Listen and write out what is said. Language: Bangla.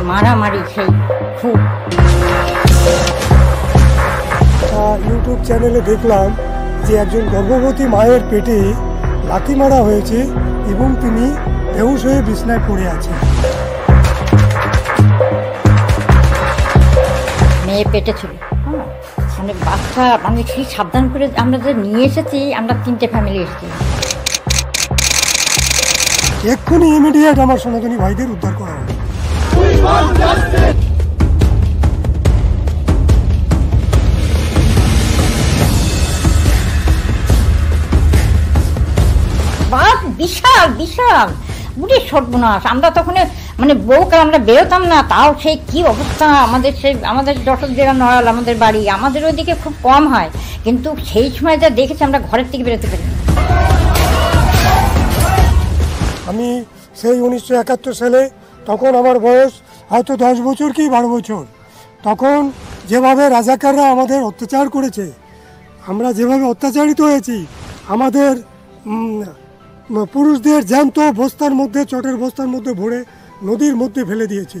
মারামারি সেই খুব। ইউটিউব চ্যানেলে দেখলাম যে একজন গর্ভবতী মায়ের পেটে লাথি মারা হয়েছে এবং তিনি বেহুশ হয়ে বিছানায় পড়ে আছেন। মেয়ে পেটে ছিল, মানে বাচ্চা, মানে সেই সাবধান করে আমরা যে নিয়ে এসেছি, আমরা 3টে ফ্যামিলি এসেছি। এক্ষুনি ইমিডিয়েট আমার সনাতনী ভাইদের উদ্ধার করা হবে। বাস বিশাল বিশাল, বুড়ি সর্বনাশ। আমরা তখন মানে বউকাল আমরা বেরোতাম না, তাও সেই কি অবস্থা আমাদের। সেই আমাদের যশোর জেলা নড়াল আমাদের বাড়ি, আমাদের ওইদিকে খুব কম হয়, কিন্তু সেই সময় যা দেখেছি আমরা ঘরের থেকে বেরোতে পারি। আমি সেই 1971 সালে, তখন আমার বয়স হয়তো 10 বছর কি 12 বছর, তখন যেভাবে রাজাকাররা আমাদের অত্যাচার করেছে, আমরা যেভাবে অত্যাচারিত হয়েছি, আমাদের পুরুষদের জ্যান্ত বস্তার মধ্যে, চটের বস্তার মধ্যে ভরে নদীর মধ্যে ফেলে দিয়েছে।